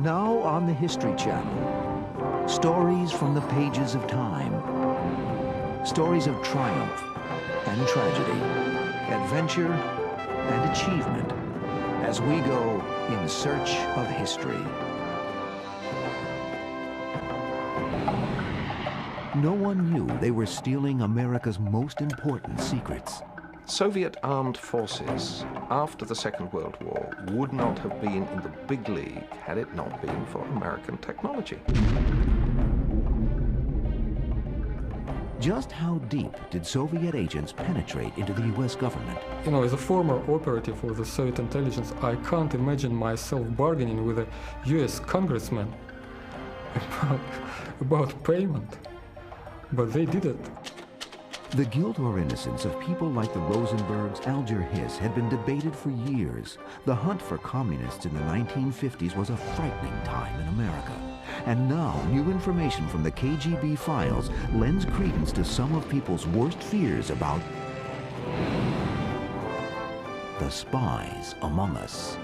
Now on the History Channel, stories from the pages of time. Stories of triumph and tragedy, adventure and achievement, as we go in search of history. No one knew they were stealing America's most important secrets. Soviet armed forces after the Second World War would not have been in the big league had it not been for American technology. Just how deep did Soviet agents penetrate into the US government? You know, as a former operative of the Soviet intelligence, I can't imagine myself bargaining with a US congressman about payment. But they did it. The guilt or innocence of people like the Rosenbergs, Alger Hiss, had been debated for years. The hunt for communists in the 1950s was a frightening time in America. And now, new information from the KGB files lends credence to some of people's worst fears about the spies among us.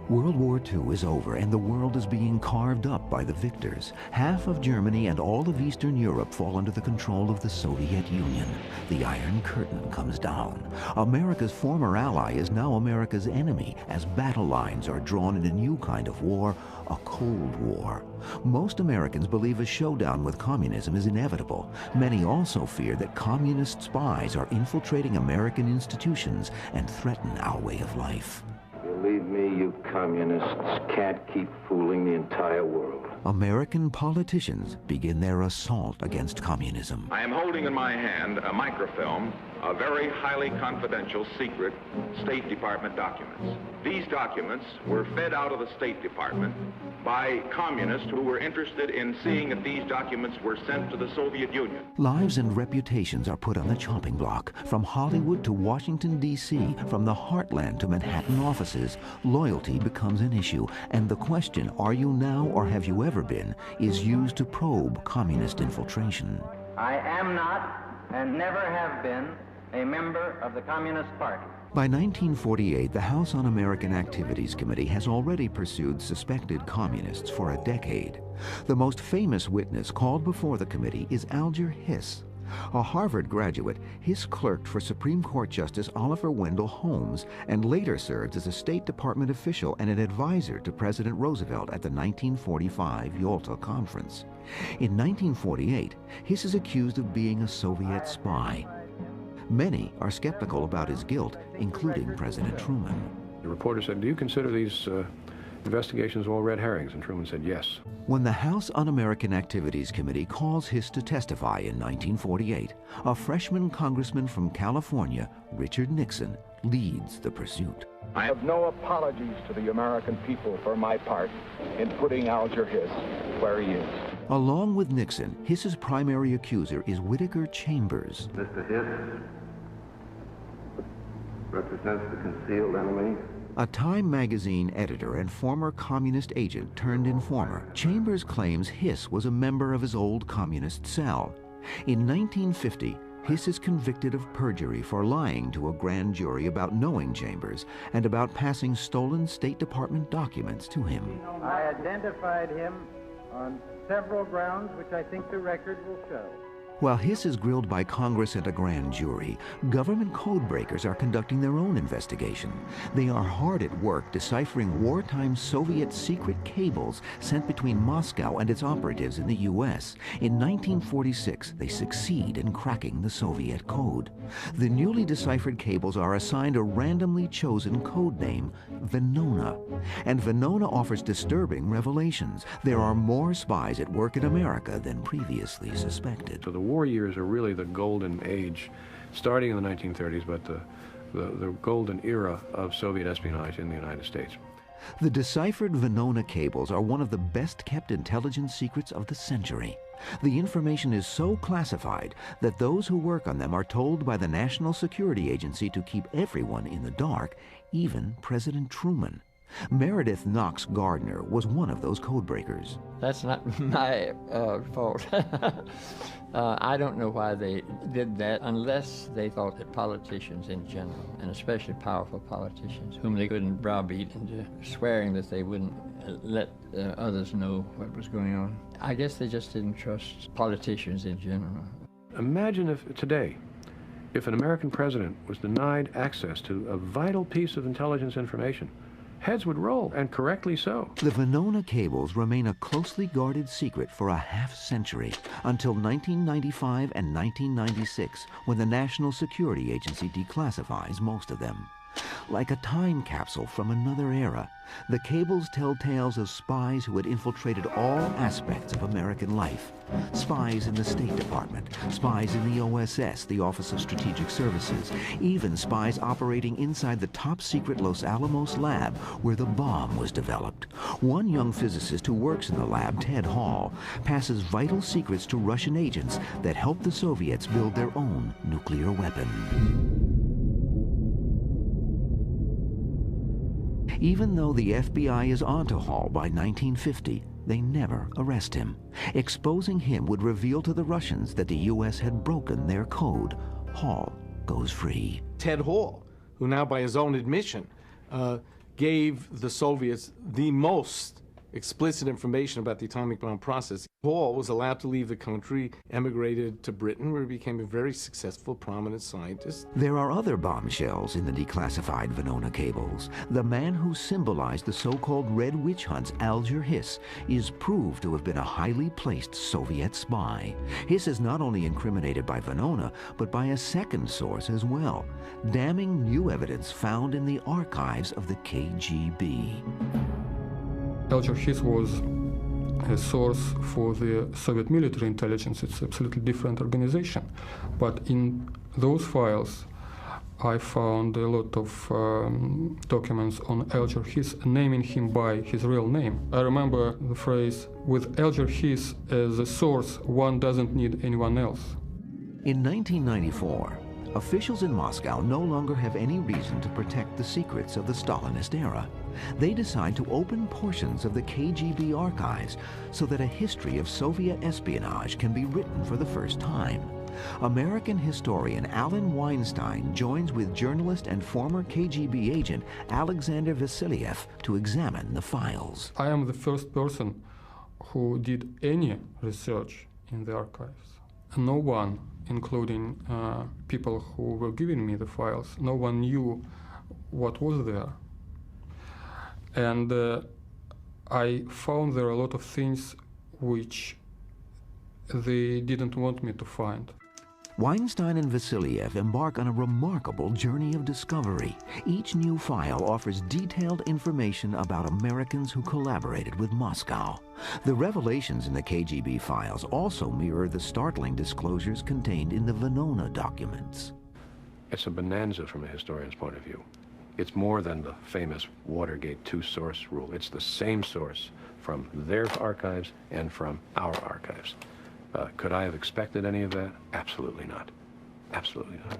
World War II is over and the world is being carved up by the victors. Half of Germany and all of Eastern Europe fall under the control of the Soviet Union. The Iron Curtain comes down. America's former ally is now America's enemy as battle lines are drawn in a new kind of war, a Cold War. Most Americans believe a showdown with communism is inevitable. Many also fear that communist spies are infiltrating American institutions and threaten our way of life. Believe me, you communists can't keep fooling the entire world. American politicians begin their assault against communism. I am holding in my hand a microfilm of very highly confidential, secret State Department documents. These documents were fed out of the State Department by communists who were interested in seeing if these documents were sent to the Soviet Union. Lives and reputations are put on the chopping block. From Hollywood to Washington, D.C., from the heartland to Manhattan offices, loyalty becomes an issue. And the question, are you now or have you ever been, is used to probe communist infiltration. I am not and never have been a member of the Communist Party. By 1948, the House Un-American Activities Committee has already pursued suspected communists for a decade. The most famous witness called before the committee is Alger Hiss. A Harvard graduate, Hiss clerked for Supreme Court Justice Oliver Wendell Holmes and later served as a State Department official and an advisor to President Roosevelt at the 1945 Yalta Conference. In 1948, Hiss is accused of being a Soviet spy. Many are skeptical about his guilt, including President Truman. The reporter said, "Do you consider these investigations all red herrings?" And Truman said, "Yes." When the House Un-American Activities Committee calls Hiss to testify in 1948, a freshman congressman from California, Richard Nixon, leads the pursuit. I have no apologies to the American people for my part in putting Alger Hiss where he is. Along with Nixon, Hiss's primary accuser is Whittaker Chambers. Mr. Hiss represents the concealed enemy. A Time magazine editor and former communist agent turned informer, Chambers claims Hiss was a member of his old communist cell. In 1950, Hiss is convicted of perjury for lying to a grand jury about knowing Chambers and about passing stolen State Department documents to him. I identified him on several grounds which I think the record will show. While Hiss is grilled by Congress and a grand jury, government codebreakers are conducting their own investigation. They are hard at work deciphering wartime Soviet secret cables sent between Moscow and its operatives in the U.S. In 1946, they succeed in cracking the Soviet code. The newly deciphered cables are assigned a randomly chosen code name, Venona. And Venona offers disturbing revelations. There are more spies at work in America than previously suspected. So the war years are really the golden age, starting in the 1930s, but the golden era of Soviet espionage in the United States. The deciphered Venona cables are one of the best-kept intelligence secrets of the century. The information is so classified that those who work on them are told by the National Security Agency to keep everyone in the dark, even President Truman. Meredith Knox Gardner was one of those codebreakers. That's not my fault. I don't know why they did that unless they thought that politicians in general, and especially powerful politicians, whom they couldn't browbeat into swearing that they wouldn't let others know what was going on. I guess they just didn't trust politicians in general. Imagine if today, if an American president was denied access to a vital piece of intelligence information, heads would roll, and correctly so. The Venona cables remain a closely guarded secret for a half-century, until 1995 and 1996, when the National Security Agency declassifies most of them. Like a time capsule from another era, the cables tell tales of spies who had infiltrated all aspects of American life. Spies in the State Department, spies in the OSS, the Office of Strategic Services, even spies operating inside the top-secret Los Alamos lab where the bomb was developed. One young physicist who works in the lab, Ted Hall, passes vital secrets to Russian agents that help the Soviets build their own nuclear weapon. Even though the FBI is onto Hall by 1950, they never arrest him. Exposing him would reveal to the Russians that the U.S. had broken their code. Hall goes free. Ted Hall, who now by his own admission, gave the Soviets the most explicit information about the atomic bomb process. Hall was allowed to leave the country, emigrated to Britain, where he became a very successful, prominent scientist. There are other bombshells in the declassified Venona cables. The man who symbolized the so-called Red Witch Hunts, Alger Hiss, is proved to have been a highly placed Soviet spy. Hiss is not only incriminated by Venona, but by a second source as well, damning new evidence found in the archives of the KGB. Alger Hiss was a source for the Soviet military intelligence. It's an absolutely different organization. But in those files, I found a lot of documents on Alger Hiss, naming him by his real name. I remember the phrase, "With Alger Hiss as a source, one doesn't need anyone else." In 1994, officials in Moscow no longer have any reason to protect the secrets of the Stalinist era. They decide to open portions of the KGB archives so that a history of Soviet espionage can be written for the first time. American historian Alan Weinstein joins with journalist and former KGB agent Alexander Vasilyev to examine the files. I am the first person who did any research in the archives. No one, including people who were giving me the files, no one knew what was there. And I found there are a lot of things which they didn't want me to find. Weinstein and Vasilyev embark on a remarkable journey of discovery. Each new file offers detailed information about Americans who collaborated with Moscow. The revelations in the KGB files also mirror the startling disclosures contained in the Venona documents. It's a bonanza from a historian's point of view. It's more than the famous Watergate two-source rule. It's the same source from their archives and from our archives. Could I have expected any of that? Absolutely not. Absolutely not.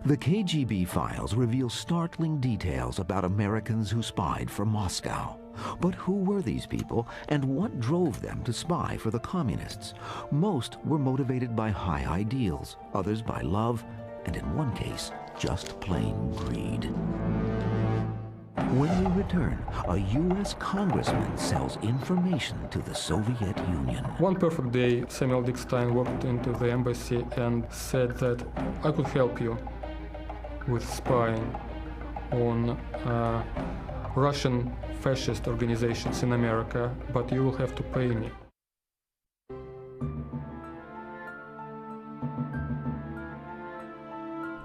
The KGB files reveal startling details about Americans who spied for Moscow. But who were these people, and what drove them to spy for the communists? Most were motivated by high ideals, others by love, and in one case, just plain greed. When we return, a U.S. congressman sells information to the Soviet Union. One perfect day, Samuel Dickstein walked into the embassy and said that I could help you with spying on Russian fascist organizations in America, but you will have to pay me.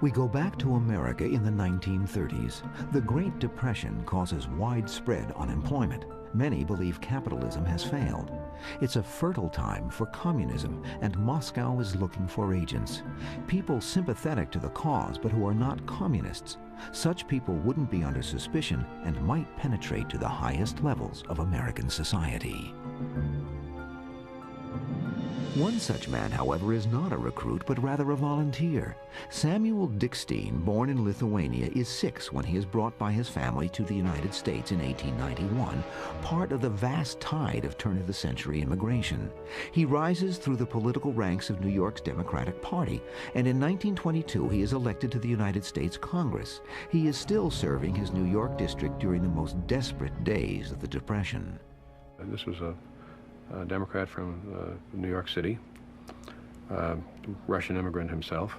We go back to America in the 1930s. The Great Depression causes widespread unemployment. Many believe capitalism has failed. It's a fertile time for communism, and Moscow is looking for agents. People sympathetic to the cause, but who are not communists. Such people wouldn't be under suspicion and might penetrate to the highest levels of American society. One such man, however, is not a recruit, but rather a volunteer. Samuel Dickstein, born in Lithuania, is 6 when he is brought by his family to the United States in 1891, part of the vast tide of turn-of-the-century immigration. He rises through the political ranks of New York's Democratic Party, and in 1922 he is elected to the United States Congress. He is still serving his New York district during the most desperate days of the Depression. This was a Democrat from New York City, Russian immigrant himself,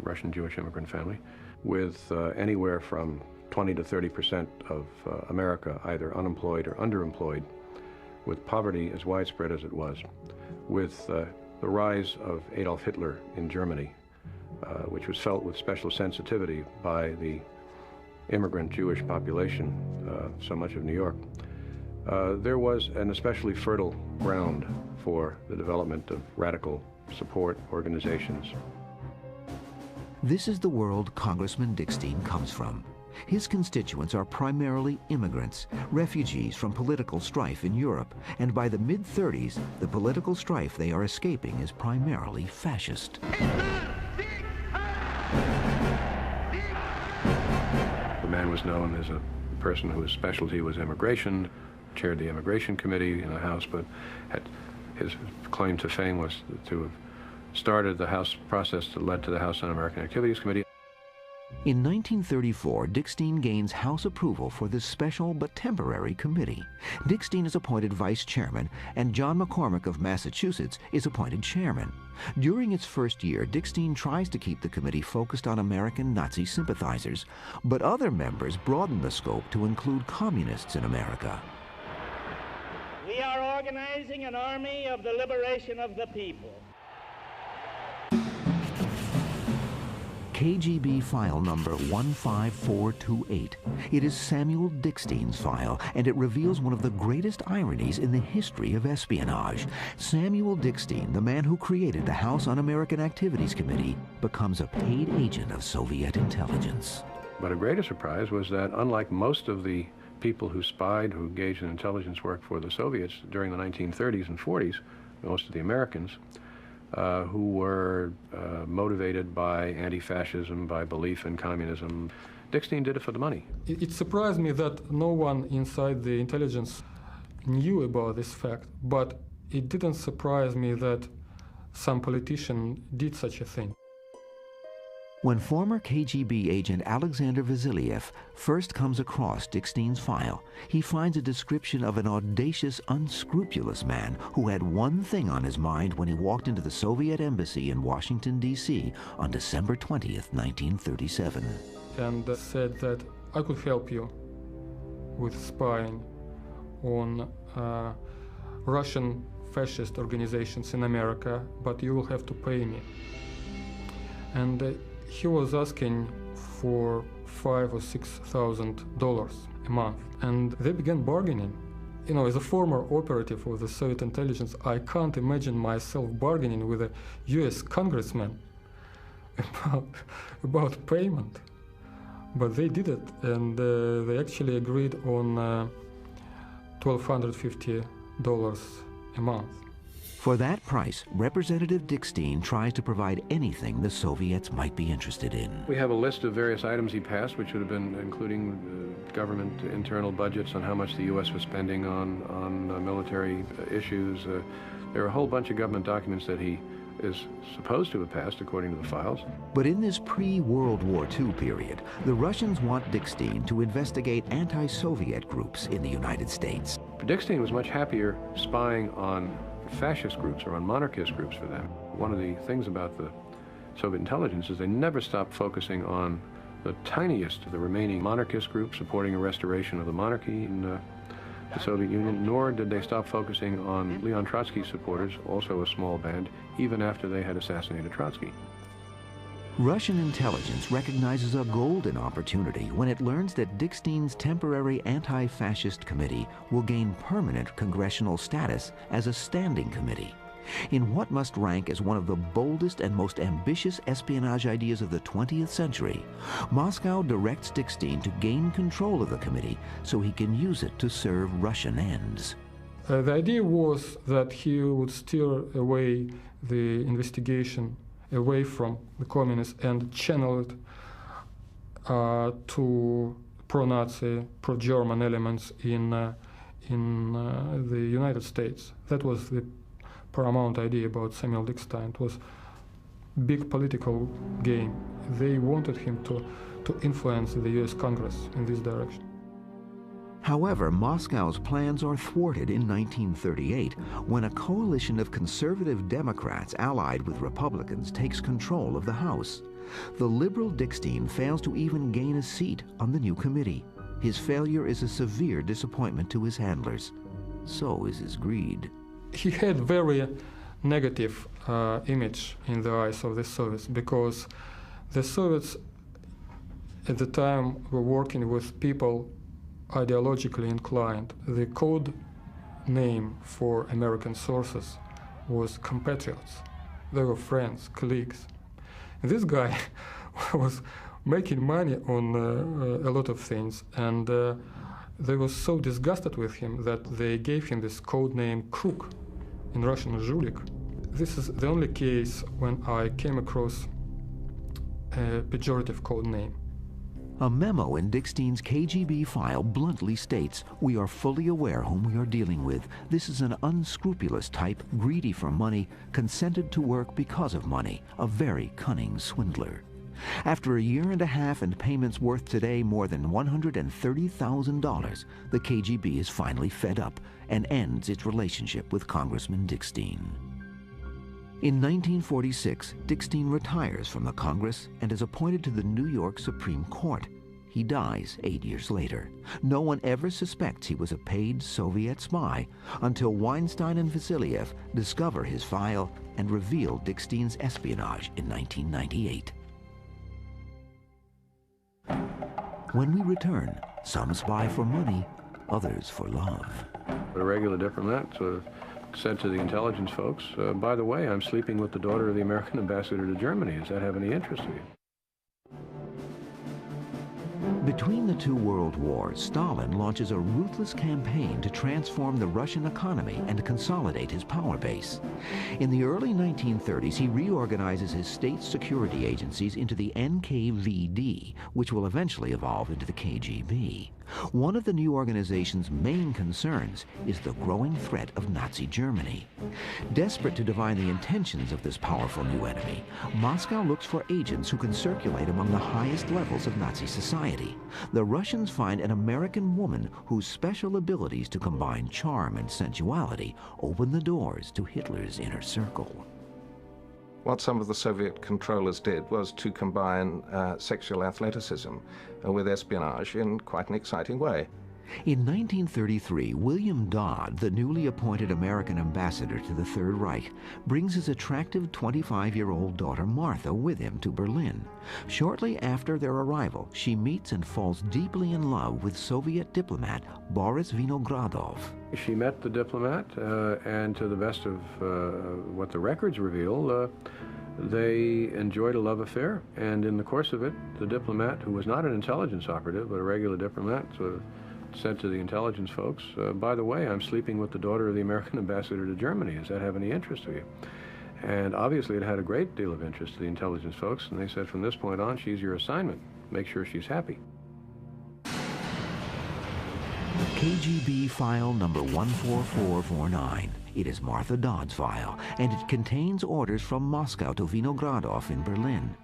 Russian Jewish immigrant family, with anywhere from 20 to 30% of America either unemployed or underemployed, with poverty as widespread as it was, with the rise of Adolf Hitler in Germany, which was felt with special sensitivity by the immigrant Jewish population, so much of New York. There was an especially fertile ground for the development of radical support organizations. This is the world Congressman Dickstein comes from. His constituents are primarily immigrants, refugees from political strife in Europe, and by the mid-30s, the political strife they are escaping is primarily fascist. The man was known as a person whose specialty was immigration, chaired the Immigration Committee in the House, but his claim to fame was to have started the House process that led to the House Un-American Activities Committee. In 1934, Dickstein gains House approval for this special but temporary committee. Dickstein is appointed vice chairman, and John McCormick of Massachusetts is appointed chairman. During its first year, Dickstein tries to keep the committee focused on American Nazi sympathizers, but other members broaden the scope to include communists in America. We are organizing an army of the liberation of the people. KGB file number 15428. It is Samuel Dickstein's file, and it reveals one of the greatest ironies in the history of espionage. Samuel Dickstein, the man who created the House Un-American Activities Committee, becomes a paid agent of Soviet intelligence. But a greater surprise was that, unlike most of the people who spied, who engaged in intelligence work for the Soviets during the 1930s and 40s, most of the Americans, who were motivated by anti-fascism, by belief in communism. Dickstein did it for the money. It surprised me that no one inside the intelligence knew about this fact, but it didn't surprise me that some politician did such a thing. When former KGB agent Alexander Vasiliev first comes across Dickstein's file, he finds a description of an audacious, unscrupulous man who had one thing on his mind when he walked into the Soviet embassy in Washington, D.C. on December 20th, 1937. And said that I could help you with spying on Russian fascist organizations in America, but you will have to pay me. And he was asking for $5,000 or $6,000 a month, and they began bargaining. You know, as a former operative of the Soviet intelligence, I can't imagine myself bargaining with a U.S. congressman about payment. But they did it, and they actually agreed on $1,250 a month. For that price, Representative Dickstein tries to provide anything the Soviets might be interested in. We have a list of various items he passed, which would have been including government internal budgets on how much the U.S. was spending on military issues. There are a whole bunch of government documents that he is supposed to have passed, according to the files. But in this pre-World War II period, the Russians want Dickstein to investigate anti-Soviet groups in the United States. Dickstein was much happier spying on fascist groups or on monarchist groups for them. One of the things about the Soviet intelligence is they never stopped focusing on the tiniest of the remaining monarchist groups supporting a restoration of the monarchy in the Soviet Union, nor did they stop focusing on Leon Trotsky supporters, also a small band, even after they had assassinated Trotsky. Russian intelligence recognizes a golden opportunity when it learns that Dickstein's temporary anti-fascist committee will gain permanent congressional status as a standing committee. In what must rank as one of the boldest and most ambitious espionage ideas of the 20th century, Moscow directs Dickstein to gain control of the committee so he can use it to serve Russian ends. The idea was that he would steer away the investigation away from the communists and channel it to pro-Nazi, pro-German elements in the United States. That was the paramount idea about Samuel Dickstein. It was a big political game. They wanted him to influence the US Congress in this direction. However, Moscow's plans are thwarted in 1938 when a coalition of conservative Democrats allied with Republicans takes control of the House. The liberal Dickstein fails to even gain a seat on the new committee. His failure is a severe disappointment to his handlers. So is his greed. He had very negative image in the eyes of the Soviets because the Soviets at the time were working with people ideologically inclined. The code name for American sources was compatriots. They were friends, colleagues. And this guy was making money on a lot of things, and they were so disgusted with him that they gave him this code name Kruk, in Russian Zhulik. This is the only case when I came across a pejorative code name. A memo in Dickstein's KGB file bluntly states, "We are fully aware whom we are dealing with. This is an unscrupulous type, greedy for money, consented to work because of money, a very cunning swindler." After a year and a half and payments worth today more than $130,000, the KGB is finally fed up and ends its relationship with Congressman Dickstein. In 1946, Dickstein retires from the Congress and is appointed to the New York Supreme Court. He dies 8 years later. No one ever suspects he was a paid Soviet spy until Weinstein and Vasiliev discover his file and reveal Dickstein's espionage in 1998. When we return, some spy for money, others for love. A regular diplomat said to the intelligence folks, by the way, I'm sleeping with the daughter of the American ambassador to Germany. Does that have any interest to you? Between the two world wars, Stalin launches a ruthless campaign to transform the Russian economy and consolidate his power base. In the early 1930s, he reorganizes his state security agencies into the NKVD, which will eventually evolve into the KGB. One of the new organization's main concerns is the growing threat of Nazi Germany. Desperate to divine the intentions of this powerful new enemy, Moscow looks for agents who can circulate among the highest levels of Nazi society. The Russians find an American woman whose special abilities to combine charm and sensuality open the doors to Hitler's inner circle. What some of the Soviet controllers did was to combine sexual athleticism with espionage in quite an exciting way. In 1933, William Dodd, the newly appointed American ambassador to the Third Reich, brings his attractive 25-year-old daughter Martha with him to Berlin. Shortly after their arrival, she meets and falls deeply in love with Soviet diplomat Boris Vinogradov. She met the diplomat, and to the best of what the records reveal, they enjoyed a love affair, and in the course of it, the diplomat, who was not an intelligence operative, but a regular diplomat, said to the intelligence folks, by the way, I'm sleeping with the daughter of the American ambassador to Germany. Does that have any interest to you? And obviously it had a great deal of interest to the intelligence folks, and they said, from this point on, she's your assignment. Make sure she's happy. KGB file number 14449. It is Martha Dodd's file, and it contains orders from Moscow to Vinogradov in Berlin.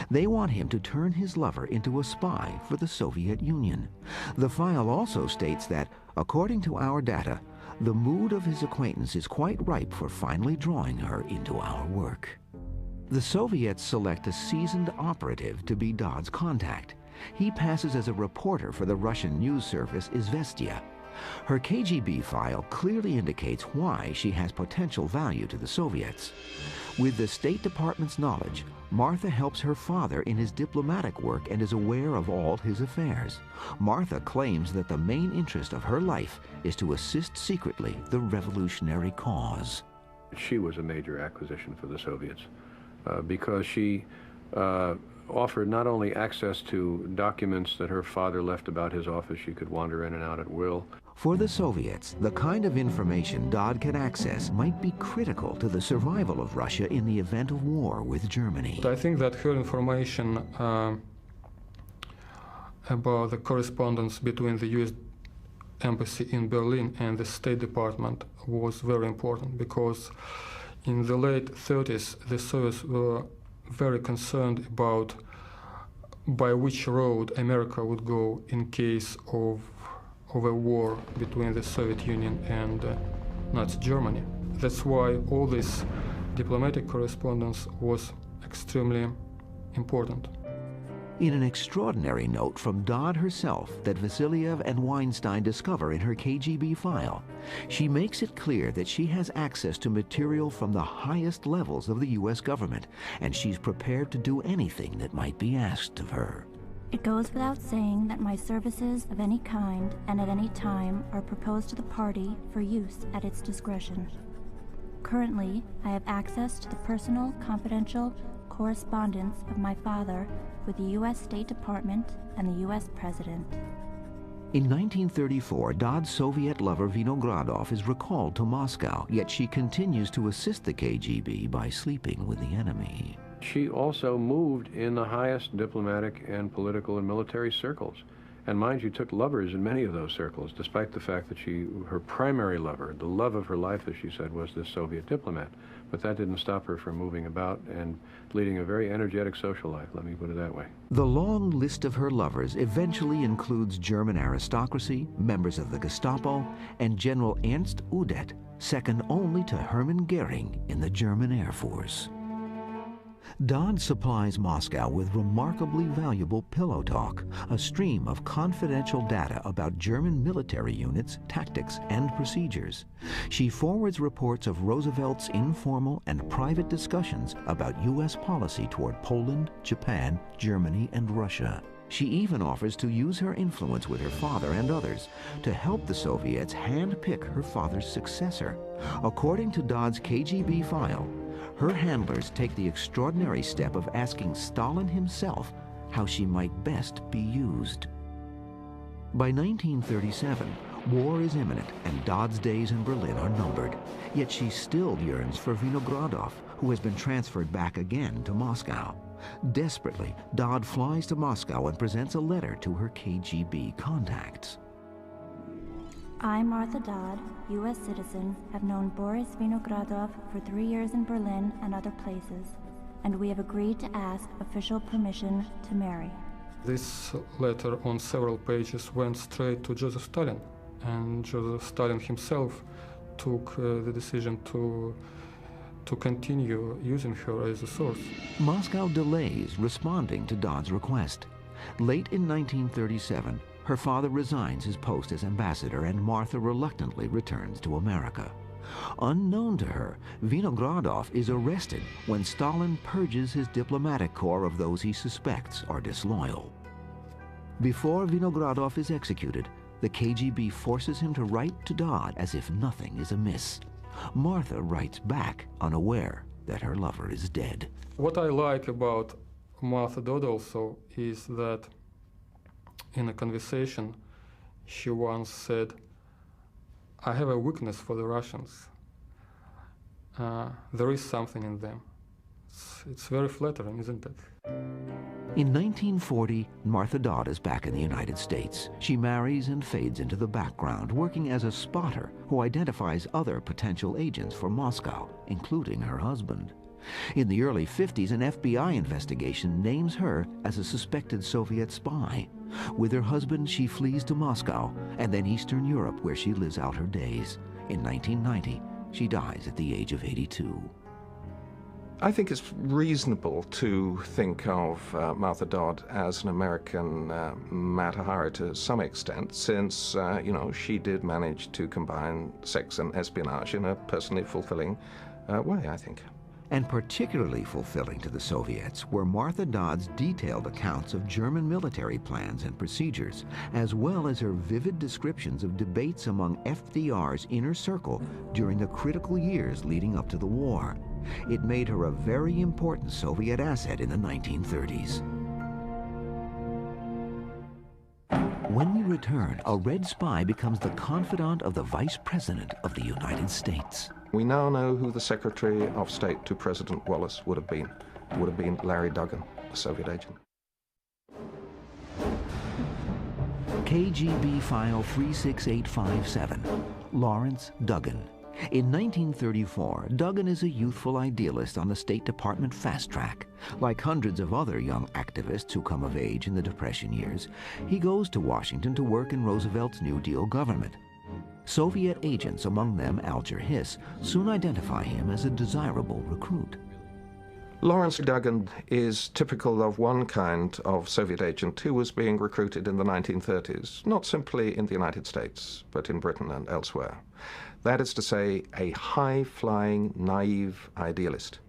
They want him to turn his lover into a spy for the Soviet Union. The file also states that, according to our data, the mood of his acquaintance is quite ripe for finally drawing her into our work. The Soviets select a seasoned operative to be Dodd's contact. He passes as a reporter for the Russian news service Izvestia. Her KGB file clearly indicates why she has potential value to the Soviets. With the State Department's knowledge, Martha helps her father in his diplomatic work and is aware of all his affairs. Martha claims that the main interest of her life is to assist secretly the revolutionary cause. She was a major acquisition for the Soviets because she offered not only access to documents that her father left about his office, she could wander in and out at will. For the Soviets, the kind of information Dodd could access might be critical to the survival of Russia in the event of war with Germany. I think that her information about the correspondence between the U.S. Embassy in Berlin and the State Department was very important, because in the late 30s, the Soviets were very concerned about by which road America would go in case of a war between the Soviet Union and Nazi Germany. That's why all this diplomatic correspondence was extremely important. In an extraordinary note from Dodd herself that Vasiliev and Weinstein discover in her KGB file, she makes it clear that she has access to material from the highest levels of the U.S. government, and she's prepared to do anything that might be asked of her. It goes without saying that my services of any kind and at any time are proposed to the party for use at its discretion. Currently, I have access to the personal, confidential correspondence of my father with the U.S. State Department and the U.S. President. In 1934, Dodd's Soviet lover Vinogradov is recalled to Moscow, yet she continues to assist the KGB by sleeping with the enemy. She also moved in the highest diplomatic and political and military circles. And mind you, took lovers in many of those circles, despite the fact that her primary lover, the love of her life, as she said, was this Soviet diplomat. But that didn't stop her from moving about and leading a very energetic social life, let me put it that way. The long list of her lovers eventually includes German aristocracy, members of the Gestapo, and General Ernst Udet, second only to Hermann Goering in the German Air Force. Dodd supplies Moscow with remarkably valuable pillow talk, a stream of confidential data about German military units, tactics, and procedures. She forwards reports of Roosevelt's informal and private discussions about U.S. policy toward Poland, Japan, Germany, and Russia. She even offers to use her influence with her father and others to help the Soviets handpick her father's successor. According to Dodd's KGB file, her handlers take the extraordinary step of asking Stalin himself how she might best be used. By 1937, war is imminent and Dodd's days in Berlin are numbered, yet she still yearns for Vinogradov, who has been transferred back again to Moscow. Desperately, Dodd flies to Moscow and presents a letter to her KGB contacts. I, Martha Dodd, U.S. citizen, have known Boris Vinogradov for 3 years in Berlin and other places, and we have agreed to ask official permission to marry. This letter on several pages went straight to Joseph Stalin, and Joseph Stalin himself took the decision to continue using her as a source. Moscow delays responding to Dodd's request. Late in 1937, her father resigns his post as ambassador and Martha reluctantly returns to America. Unknown to her, Vinogradov is arrested when Stalin purges his diplomatic corps of those he suspects are disloyal. Before Vinogradov is executed, the KGB forces him to write to Dodd as if nothing is amiss. Martha writes back, unaware that her lover is dead. What I like about Martha Dodd also is that in a conversation, she once said, "I have a weakness for the Russians. There is something in them." It's very flattering, isn't it? In 1940, Martha Dodd is back in the United States. She marries and fades into the background, working as a spotter who identifies other potential agents for Moscow, including her husband. In the early 50s, an FBI investigation names her as a suspected Soviet spy. With her husband, she flees to Moscow and then Eastern Europe, where she lives out her days. In 1990, she dies at the age of 82. I think it's reasonable to think of Martha Dodd as an American Mata Hari to some extent, since, she did manage to combine sex and espionage in a personally fulfilling way, I think. And particularly fulfilling to the Soviets were Martha Dodd's detailed accounts of German military plans and procedures, as well as her vivid descriptions of debates among FDR's inner circle during the critical years leading up to the war. It made her a very important Soviet asset in the 1930s. When we return, a Red spy becomes the confidant of the Vice President of the United States. We now know who the Secretary of State to President Wallace would have been. It would have been Larry Duggan, a Soviet agent. KGB File 36857, Lawrence Duggan. In 1934, Duggan is a youthful idealist on the State Department fast track. Like hundreds of other young activists who come of age in the Depression years, he goes to Washington to work in Roosevelt's New Deal government. Soviet agents, among them Alger Hiss, soon identify him as a desirable recruit. Lawrence Duggan is typical of one kind of Soviet agent who was being recruited in the 1930s, not simply in the United States, but in Britain and elsewhere. That is to say, a high-flying, naive idealist.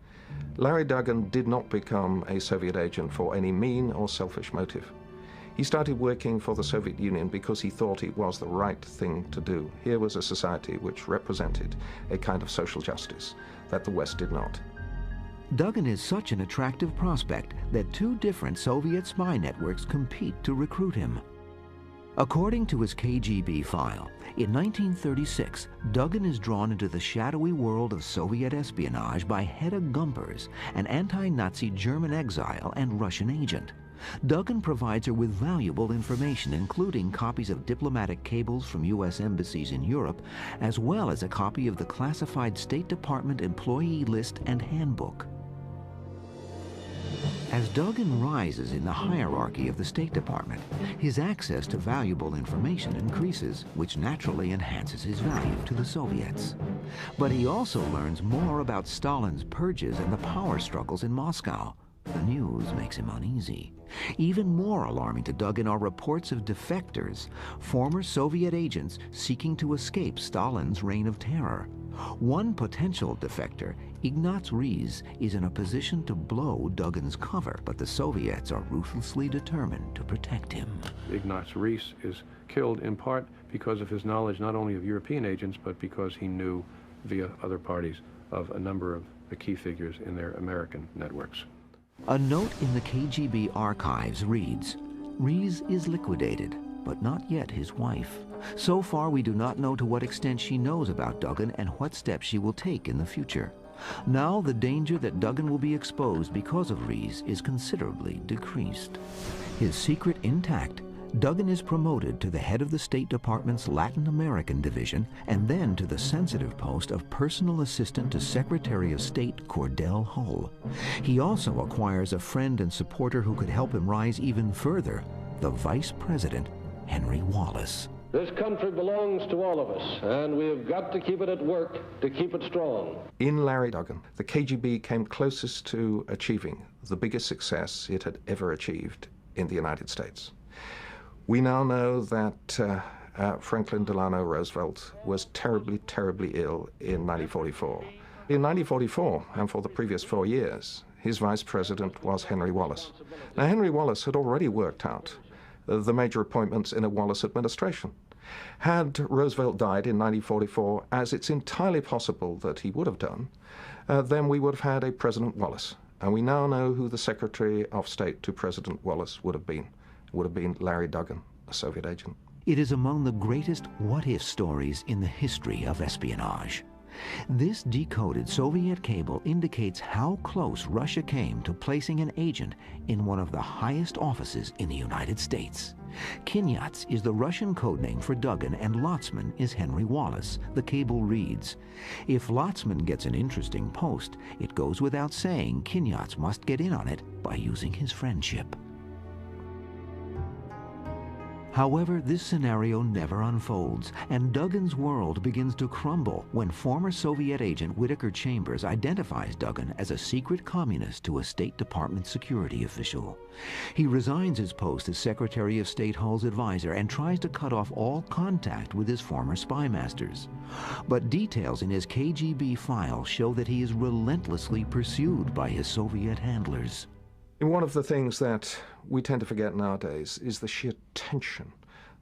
Larry Duggan did not become a Soviet agent for any mean or selfish motive. He started working for the Soviet Union because he thought it was the right thing to do. Here was a society which represented a kind of social justice that the West did not. Duggan is such an attractive prospect that two different Soviet spy networks compete to recruit him. According to his KGB file, in 1936, Duggan is drawn into the shadowy world of Soviet espionage by Hedda Gumpers, an anti-Nazi German exile and Russian agent. Duggan provides her with valuable information, including copies of diplomatic cables from U.S. embassies in Europe, as well as a copy of the classified State Department employee list and handbook. As Duggan rises in the hierarchy of the State Department, his access to valuable information increases, which naturally enhances his value to the Soviets. But he also learns more about Stalin's purges and the power struggles in Moscow. The news makes him uneasy. Even more alarming to Duggan are reports of defectors, former Soviet agents seeking to escape Stalin's reign of terror. One potential defector, Ignaz Rees, is in a position to blow Duggan's cover, but the Soviets are ruthlessly determined to protect him. Ignaz Rees is killed in part because of his knowledge not only of European agents, but because he knew, via other parties, of a number of the key figures in their American networks. A note in the KGB archives reads, "Rees is liquidated, but not yet his wife. So far, we do not know to what extent she knows about Duggan and what steps she will take in the future. Now, the danger that Duggan will be exposed because of Rees is considerably decreased." His secret intact, Duggan is promoted to the head of the State Department's Latin American division and then to the sensitive post of personal assistant to Secretary of State Cordell Hull. He also acquires a friend and supporter who could help him rise even further, the Vice President, Henry Wallace. This country belongs to all of us, and we have got to keep it at work to keep it strong. In Larry Duggan, the KGB came closest to achieving the biggest success it had ever achieved in the United States. We now know that Franklin Delano Roosevelt was terribly, terribly ill in 1944. In 1944, and for the previous 4 years, his vice president was Henry Wallace. Now, Henry Wallace had already worked out the major appointments in a Wallace administration. Had Roosevelt died in 1944, as it's entirely possible that he would have done, then we would have had a President Wallace. And we now know who the Secretary of State to President Wallace would have been. It would have been Larry Duggan, a Soviet agent. It is among the greatest what-if stories in the history of espionage. This decoded Soviet cable indicates how close Russia came to placing an agent in one of the highest offices in the United States. Kinyats is the Russian codename for Duggan, and Lotzman is Henry Wallace. The cable reads, "If Lotzman gets an interesting post, it goes without saying Kinyats must get in on it by using his friendship." However, this scenario never unfolds, and Duggan's world begins to crumble when former Soviet agent Whittaker Chambers identifies Duggan as a secret communist to a State Department security official. He resigns his post as Secretary of State Hull's advisor and tries to cut off all contact with his former spy masters. But details in his KGB file show that he is relentlessly pursued by his Soviet handlers. And one of the things that we tend to forget nowadays is the sheer tension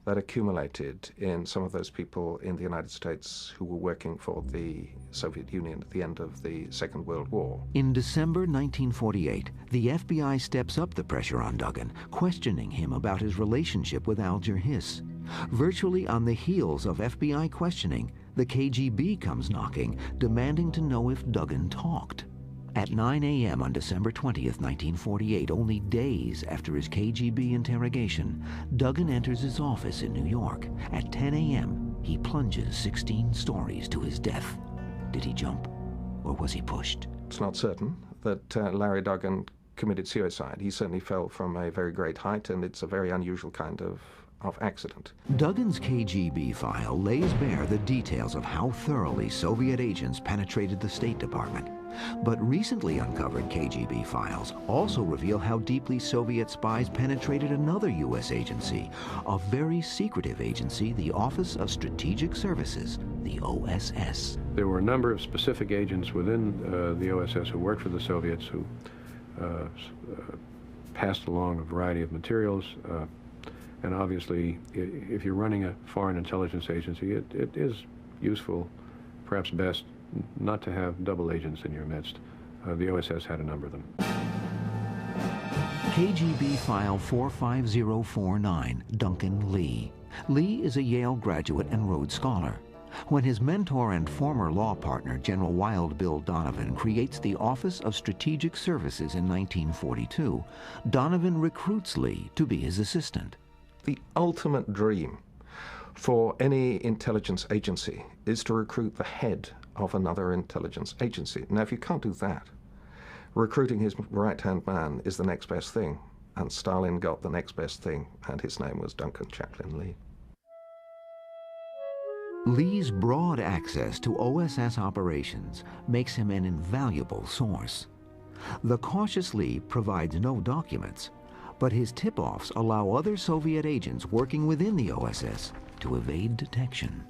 that accumulated in some of those people in the United States who were working for the Soviet Union at the end of the Second World War. In December 1948, the FBI steps up the pressure on Duggan, questioning him about his relationship with Alger Hiss. Virtually on the heels of FBI questioning, the KGB comes knocking, demanding to know if Duggan talked. At 9 a.m. on December 20th, 1948, only days after his KGB interrogation, Duggan enters his office in New York. At 10 a.m., he plunges 16 stories to his death. Did he jump, or was he pushed? It's not certain that Larry Duggan committed suicide. He certainly fell from a very great height, and it's a very unusual kind of accident. Duggan's KGB file lays bare the details of how thoroughly Soviet agents penetrated the State Department. But recently uncovered KGB files also reveal how deeply Soviet spies penetrated another U.S. agency, a very secretive agency, the Office of Strategic Services, the OSS. There were a number of specific agents within the OSS who worked for the Soviets who passed along a variety of materials. And obviously, if you're running a foreign intelligence agency, it is useful, perhaps best, not to have double agents in your midst. The OSS had a number of them. KGB File 45049, Duncan Lee. Lee is a Yale graduate and Rhodes Scholar. When his mentor and former law partner, General Wild Bill Donovan, creates the Office of Strategic Services in 1942, Donovan recruits Lee to be his assistant. The ultimate dream for any intelligence agency is to recruit the head of another intelligence agency. Now, if you can't do that, recruiting his right-hand man is the next best thing, and Stalin got the next best thing, and his name was Duncan Chaplin Lee. Lee's broad access to OSS operations makes him an invaluable source. The cautious Lee provides no documents, but his tip-offs allow other Soviet agents working within the OSS to evade detection.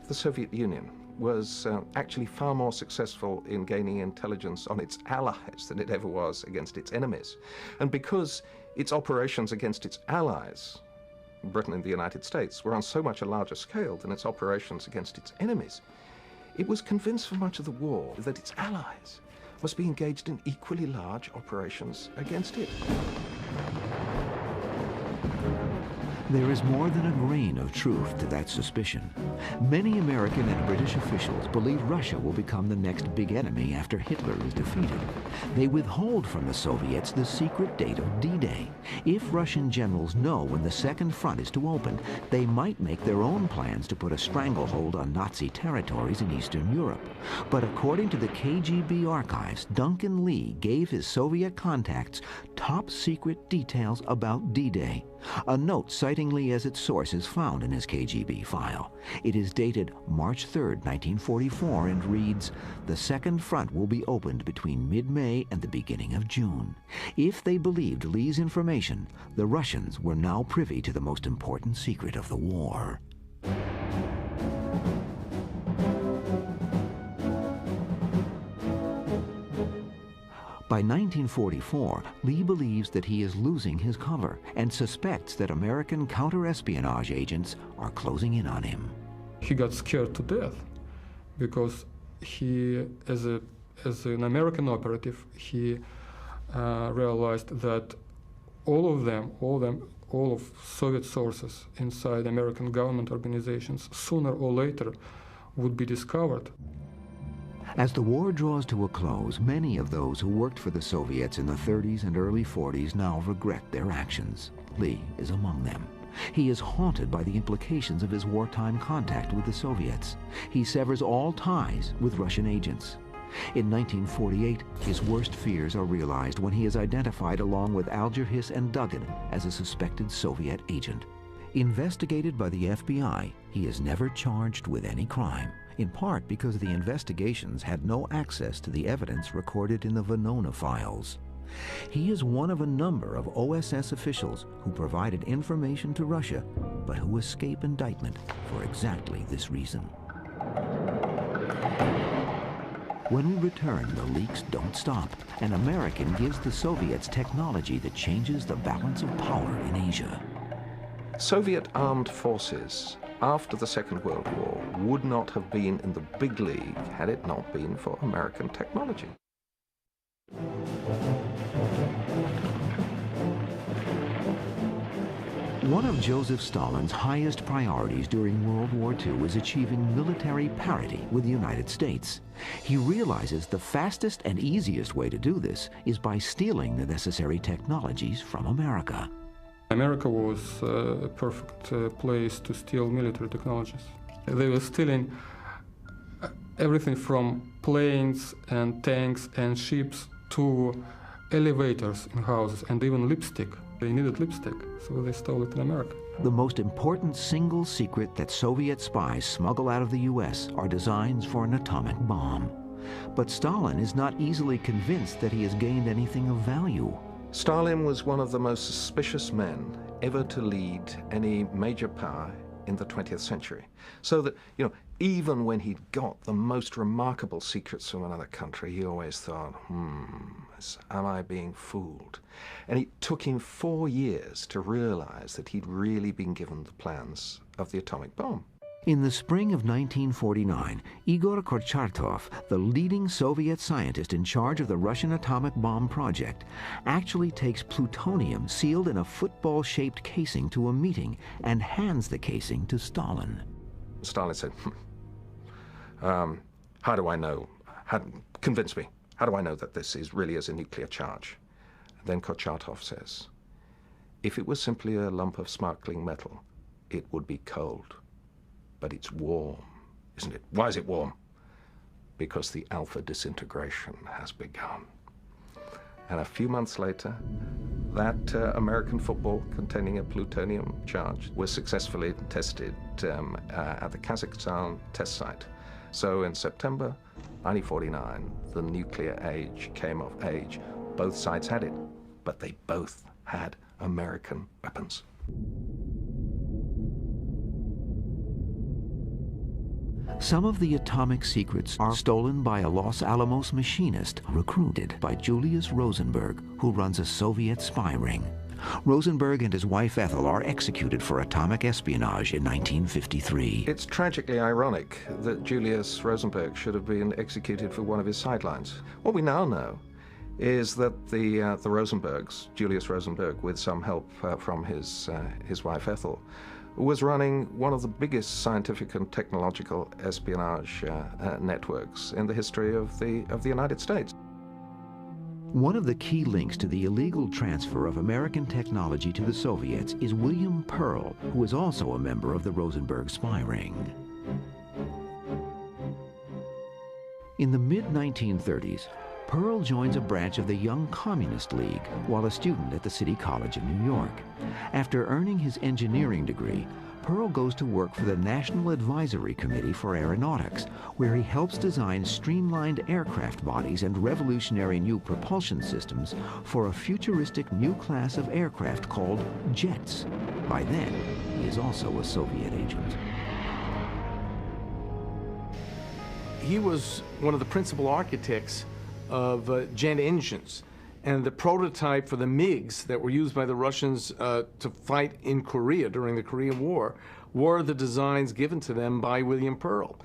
The Soviet Union was actually far more successful in gaining intelligence on its allies than it ever was against its enemies. And because its operations against its allies, Britain and the United States, were on so much a larger scale than its operations against its enemies, it was convinced for much of the war that its allies must be engaged in equally large operations against it. There is more than a grain of truth to that suspicion. Many American and British officials believe Russia will become the next big enemy after Hitler is defeated. They withhold from the Soviets the secret date of D-Day. If Russian generals know when the Second Front is to open, they might make their own plans to put a stranglehold on Nazi territories in Eastern Europe. But according to the KGB archives, Duncan Lee gave his Soviet contacts top secret details about D-Day. A note citing Lee as its source is found in his KGB file. It is dated March 3, 1944, and reads, "The Second Front will be opened between mid-May and the beginning of June." If they believed Lee's information, the Russians were now privy to the most important secret of the war. By 1944, Lee believes that he is losing his cover and suspects that American counter-espionage agents are closing in on him. He got scared to death because he, as an American operative, he realized that all of Soviet sources inside American government organizations, sooner or later, would be discovered. As the war draws to a close, many of those who worked for the Soviets in the 30s and early 40s now regret their actions. Lee is among them. He is haunted by the implications of his wartime contact with the Soviets. He severs all ties with Russian agents. In 1948, his worst fears are realized when he is identified along with Alger Hiss and Duggan as a suspected Soviet agent. Investigated by the FBI, he is never charged with any crime, in part because the investigations had no access to the evidence recorded in the Venona files. He is one of a number of OSS officials who provided information to Russia, but who escape indictment for exactly this reason. When we return, the leaks don't stop. An American gives the Soviets technology that changes the balance of power in Asia. Soviet armed forces after the Second World War would not have been in the big league had it not been for American technology. One of Joseph Stalin's highest priorities during World War II is achieving military parity with the United States. He realizes the fastest and easiest way to do this is by stealing the necessary technologies from America. America was a perfect place to steal military technologies. They were stealing everything from planes and tanks and ships to elevators in houses and even lipstick. They needed lipstick, so they stole it in America. The most important single secret that Soviet spies smuggle out of the U.S. are designs for an atomic bomb. But Stalin is not easily convinced that he has gained anything of value. Stalin was one of the most suspicious men ever to lead any major power in the 20th century. So that, even when he got the most remarkable secrets from another country, he always thought, am I being fooled? And it took him 4 years to realize that he'd really been given the plans of the atomic bomb. In the spring of 1949, Igor Kurchatov, the leading Soviet scientist in charge of the Russian atomic bomb project, actually takes plutonium sealed in a football-shaped casing to a meeting and hands the casing to Stalin. Stalin said, how do I know? Convince me. How do I know that this really is a nuclear charge? And then Kurchatov says, if it was simply a lump of sparkling metal, it would be cold. But it's warm, isn't it? Why is it warm? Because the alpha disintegration has begun. And a few months later, that American football containing a plutonium charge was successfully tested at the Kazakhstan test site. So in September 1949, the nuclear age came of age. Both sides had it, but they both had American weapons. Some of the atomic secrets are stolen by a Los Alamos machinist recruited by Julius Rosenberg, who runs a Soviet spy ring. Rosenberg and his wife Ethel are executed for atomic espionage in 1953. It's tragically ironic that Julius Rosenberg should have been executed for one of his sidelines. What we now know is that the Rosenbergs, Julius Rosenberg, with some help from his wife Ethel, was running one of the biggest scientific and technological espionage networks in the history of the United States. One of the key links to the illegal transfer of American technology to the Soviets is William Pearl, who is also a member of the Rosenberg spy ring. In the mid-1930s, Pearl joins a branch of the Young Communist League while a student at the City College of New York. After earning his engineering degree, Pearl goes to work for the National Advisory Committee for Aeronautics, where he helps design streamlined aircraft bodies and revolutionary new propulsion systems for a futuristic new class of aircraft called jets. By then, he is also a Soviet agent. He was one of the principal architects of jet engines, and the prototype for the MiGs that were used by the Russians to fight in Korea during the Korean War were the designs given to them by William Pearl.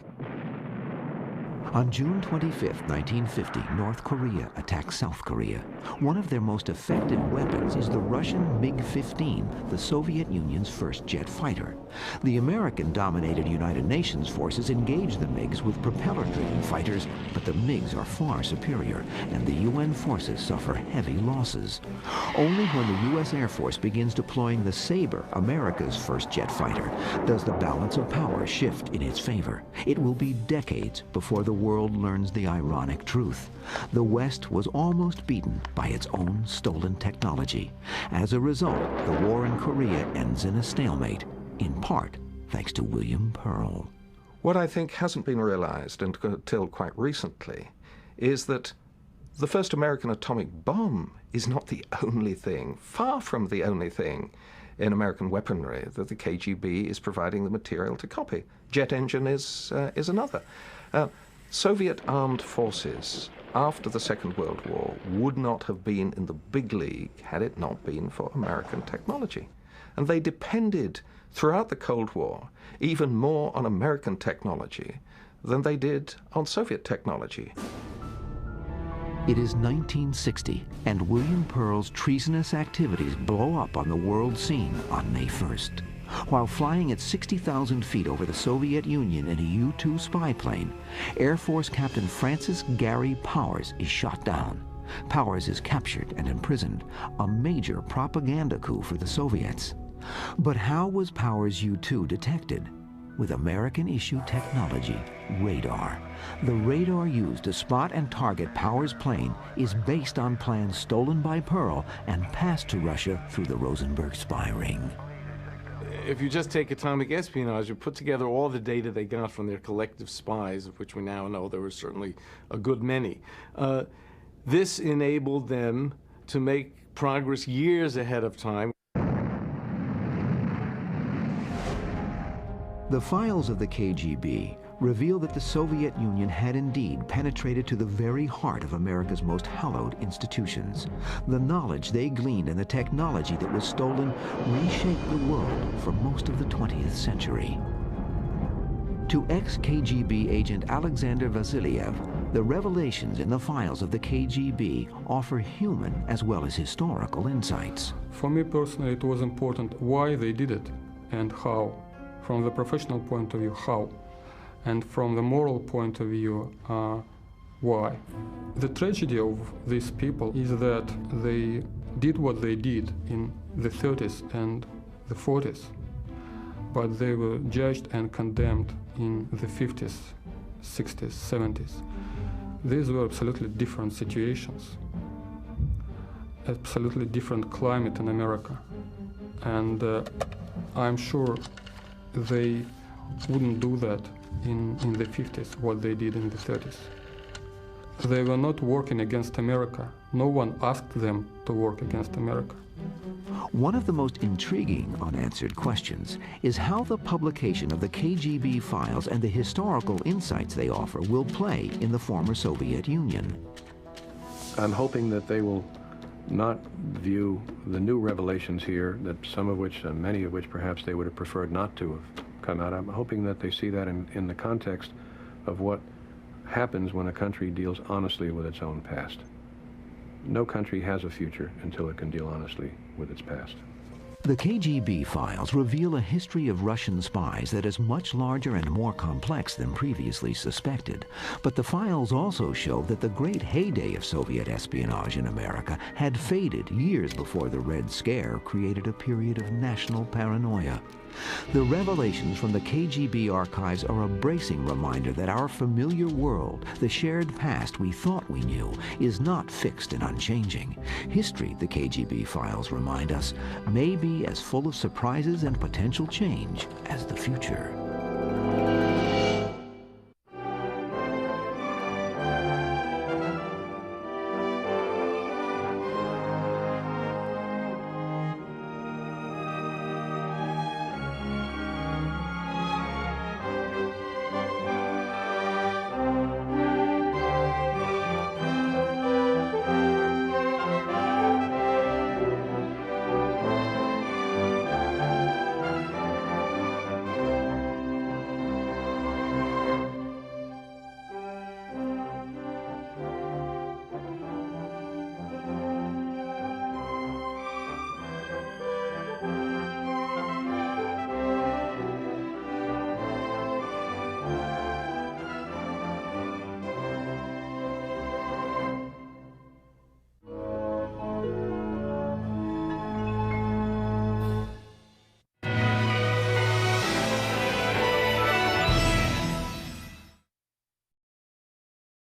On June 25, 1950, North Korea attacks South Korea. One of their most effective weapons is the Russian MiG-15, the Soviet Union's first jet fighter. The American-dominated United Nations forces engage the MiGs with propeller-driven fighters, but the MiGs are far superior, and the UN forces suffer heavy losses. Only when the U.S. Air Force begins deploying the Sabre, America's first jet fighter, does the balance of power shift in its favor. It will be decades before the world learns the ironic truth. The West was almost beaten by its own stolen technology. As a result, the war in Korea ends in a stalemate, in part thanks to William Pearl. What I think hasn't been realized until quite recently is that the first American atomic bomb is not the only thing, far from the only thing, in American weaponry that the KGB is providing the material to copy. Jet engine is another. Soviet armed forces after the Second World War would not have been in the big league had it not been for American technology. And they depended throughout the Cold War even more on American technology than they did on Soviet technology. It is 1960, and William Pearl's treasonous activities blow up on the world scene on May 1st. While flying at 60,000 feet over the Soviet Union in a U-2 spy plane, Air Force Captain Francis Gary Powers is shot down. Powers is captured and imprisoned, a major propaganda coup for the Soviets. But how was Powers' U-2 detected? With American-issue technology, radar. The radar used to spot and target Powers' plane is based on plans stolen by Pearl and passed to Russia through the Rosenberg spy ring. If you just take atomic espionage and put together all the data they got from their collective spies, of which we now know there were certainly a good many, this enabled them to make progress years ahead of time. The files of the KGB reveal that the Soviet Union had indeed penetrated to the very heart of America's most hallowed institutions. The knowledge they gleaned and the technology that was stolen reshaped the world for most of the 20th century. To ex-KGB agent Alexander Vasilyev, the revelations in the files of the KGB offer human as well as historical insights. For me personally, it was important why they did it and how. From the professional point of view, how. And from the moral point of view, why. The tragedy of these people is that they did what they did in the 30s and the 40s, but they were judged and condemned in the 50s, 60s, 70s. These were absolutely different situations, absolutely different climate in America. And I'm sure they wouldn't do that in the 50s, what they did in the 30s. They were not working against America. No one asked them to work against America. One of the most intriguing unanswered questions is how the publication of the KGB files and the historical insights they offer will play in the former Soviet Union. I'm hoping that they will not view the new revelations here, that some of which, many of which perhaps they would have preferred not to have come out. I'm hoping that they see that in the context of what happens when a country deals honestly with its own past. No country has a future until it can deal honestly with its past. The KGB files reveal a history of Russian spies that is much larger and more complex than previously suspected. But the files also show that the great heyday of Soviet espionage in America had faded years before the Red Scare created a period of national paranoia. The revelations from the KGB archives are a bracing reminder that our familiar world, the shared past we thought we knew, is not fixed and unchanging. History, the KGB files remind us, may be as full of surprises and potential change as the future.